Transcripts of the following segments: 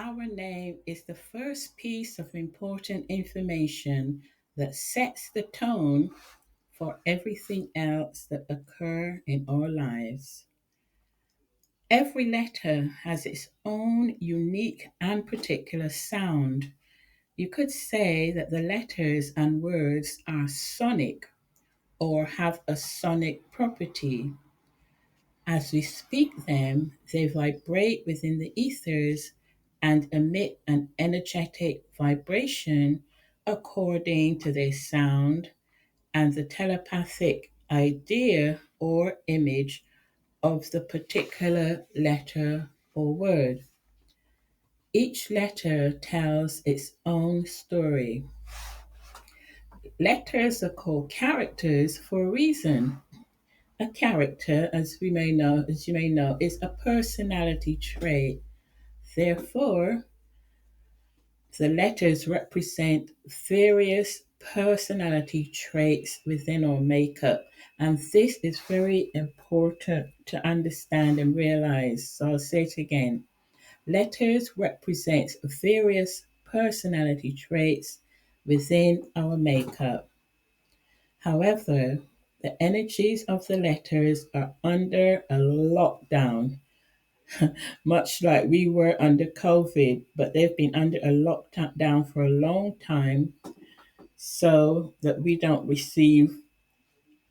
Our name is the first piece of important information that sets the tone for everything else that occur in our lives. Every letter has its own unique and particular sound. You could say that the letters and words are sonic or have a sonic property. As we speak them, they vibrate within the ethers and emit an energetic vibration according to their sound and the telepathic idea or image of the particular letter or word. Each letter tells its own story. Letters are called characters for a reason. A character, as you may know, is a personality trait. Therefore, the letters represent various personality traits within our makeup. And this is very important to understand and realize. So I'll say it again. Letters represent various personality traits within our makeup. However, the energies of the letters are under a lockdown, much like we were under COVID, but they've been under a lockdown for a long time so that we don't receive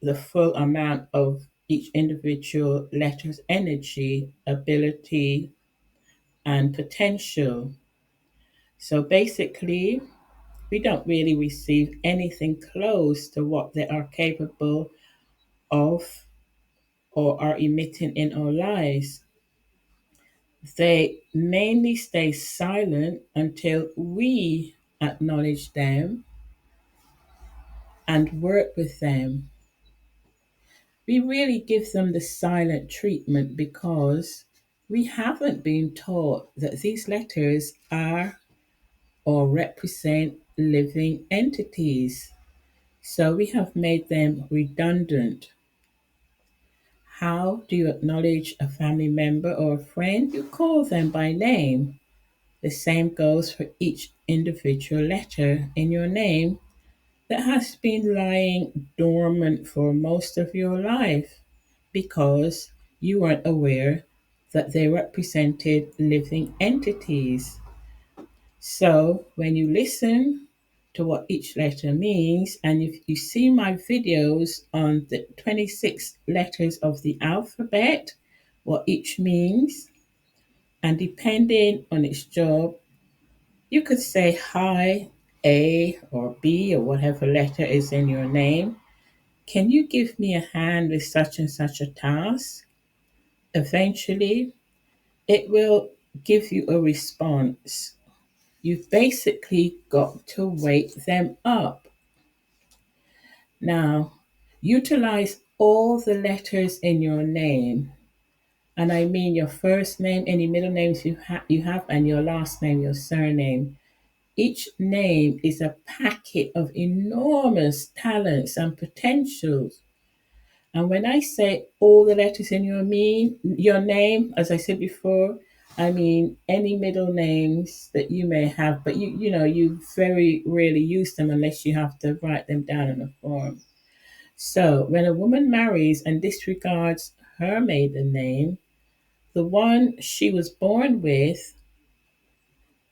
the full amount of each individual letter's energy, ability, and potential. So basically, we don't really receive anything close to what they are capable of or are emitting in our lives. They mainly stay silent until we acknowledge them and work with them. We really give them the silent treatment because we haven't been taught that these letters are or represent living entities. So we have made them redundant. How do you acknowledge a family member or a friend? You call them by name. The same goes for each individual letter in your name that has been lying dormant for most of your life because you weren't aware that they represented living entities. So when you listen to what each letter means, and if you see my videos on the 26 letters of the alphabet, what each means, and depending on its job, you could say hi, A or B or whatever letter is in your name. Can you give me a hand with such and such a task? Eventually, it will give you a response. You've basically got to wake them up. Now, utilize all the letters in your name. And I mean your first name, any middle names you have, and your last name, your surname. Each name is a packet of enormous talents and potentials. And when I say all the letters in your name, as I said before, I mean any middle names that you may have, but you very rarely use them unless you have to write them down in a form. So when a woman marries and disregards her maiden name, the one she was born with,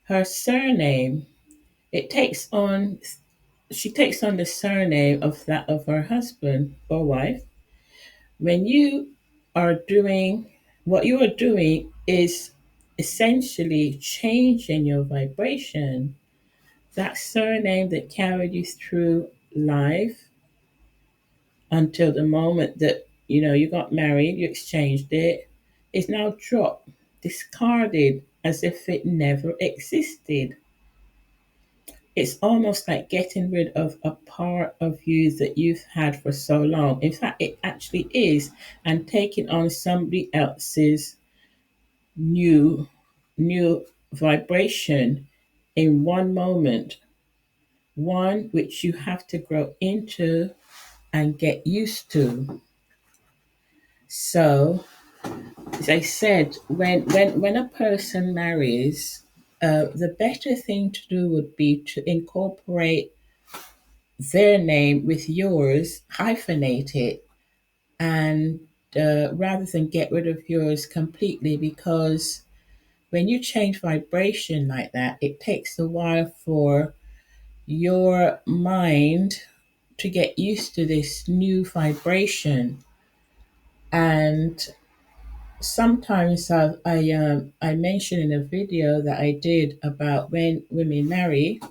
her surname, it takes on she takes on the surname of that of her husband or wife. When you are doing what you are doing is essentially changing your vibration. That surname that carried you through life until the moment that you got married, you exchanged it, is now dropped, discarded as if it never existed. It's almost like getting rid of a part of you that you've had for so long. In fact, it actually is, and taking on somebody else's new new vibration in one moment, one which you have to grow into and get used to. So, as I said, when a person marries, the better thing to do would be to incorporate their name with yours, hyphenate it, and rather than get rid of yours completely, because when you change vibration like that, it takes a while for your mind to get used to this new vibration. And sometimes I mentioned in a video that I did about when women marry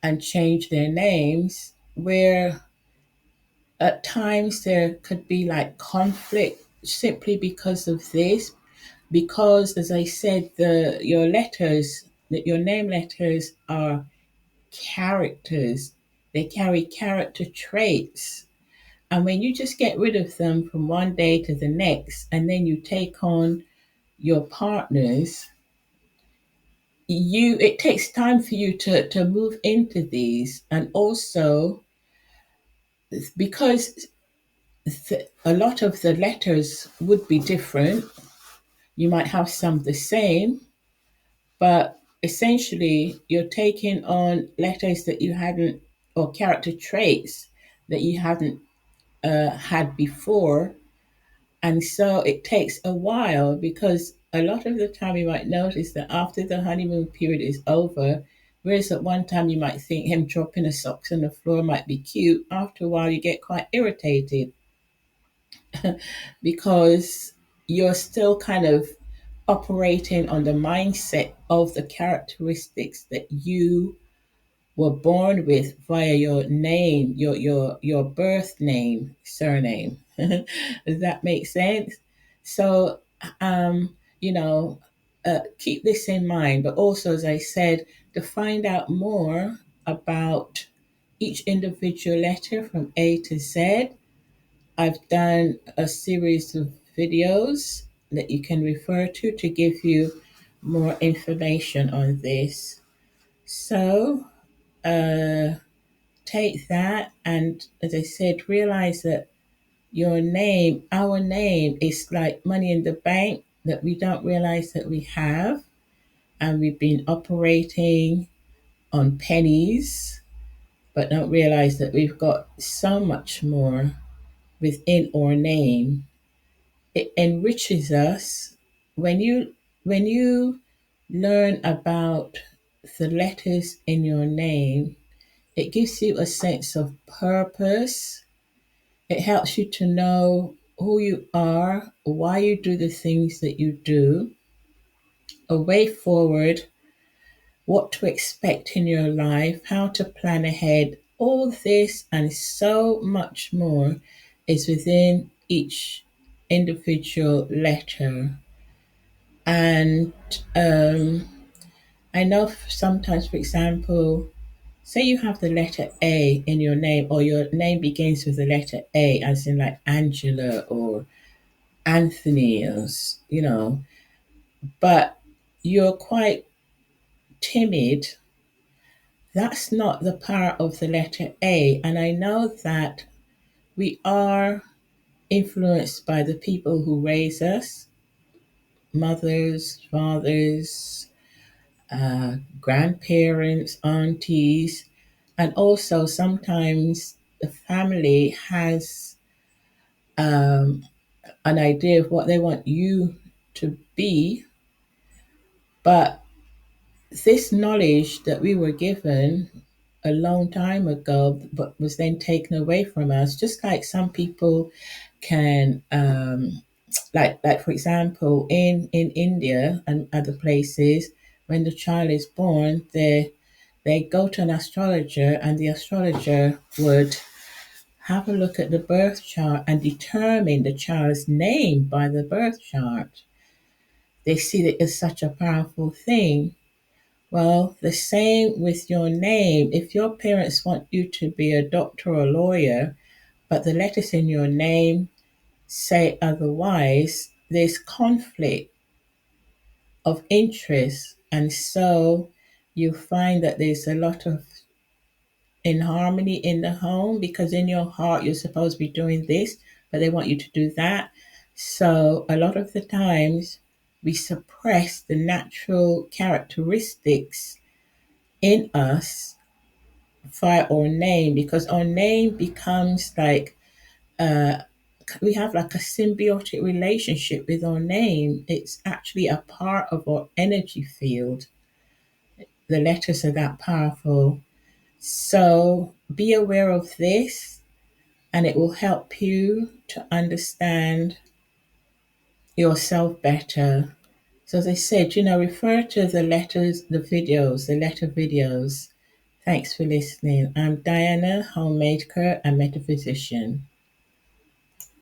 and change their names, where at times there could be like conflict simply because of this. Because, as I said, your name letters are characters. They carry character traits. And when you just get rid of them from one day to the next, and then you take on your partners, it takes time for you to move into these. And also, because a lot of the letters would be different, you might have some the same, but essentially you're taking on letters that you hadn't, or character traits that you hadn't had before. And so it takes a while, because a lot of the time you might notice that after the honeymoon period is over, whereas at one time you might think him dropping a socks on the floor might be cute, after a while you get quite irritated because you're still kind of operating on the mindset of the characteristics that you were born with via your name, your birth name, surname. Does that make sense? So, you know, keep this in mind. But also, as I said, to find out more about each individual letter from A to Z, I've done a series of videos that you can refer to give you more information on this. So, uh, take that, and as I said, realize that our name is like money in the bank that we don't realize that we have, and we've been operating on pennies, but don't realize that we've got so much more within our name. It enriches us when you learn about the letters in your name. It gives you a sense of purpose. It helps you to know who you are, why you do the things that you do, a way forward, what to expect in your life, how to plan ahead. All this and so much more is within each individual letter. And I know sometimes, for example, say you have the letter A in your name, or your name begins with the letter A, as in like Angela or Anthony, or, but you're quite timid. That's not the power of the letter A. And I know that we are influenced by the people who raise us, mothers, fathers, grandparents, aunties, and also sometimes the family has an idea of what they want you to be, but this knowledge that we were given a long time ago, but was then taken away from us, just like some people can, like for example, in India and other places, when the child is born, they go to an astrologer, and the astrologer would have a look at the birth chart and determine the child's name by the birth chart. They see that it's such a powerful thing. Well, the same with your name. If your parents want you to be a doctor or a lawyer, but the letters in your name say otherwise, there's conflict of interest. And so you find that there's a lot of inharmony in the home, because in your heart you're supposed to be doing this, but they want you to do that. So a lot of the times, we suppress the natural characteristics in us by our name, because our name becomes like uh, we have like a symbiotic relationship with our name. It's actually a part of our energy field. The letters are that powerful. So be aware of this, and it will help you to understand yourself better. So, as I said, refer to the letters, the letter videos. Thanks for listening. I'm Diana, homemaker and metaphysician.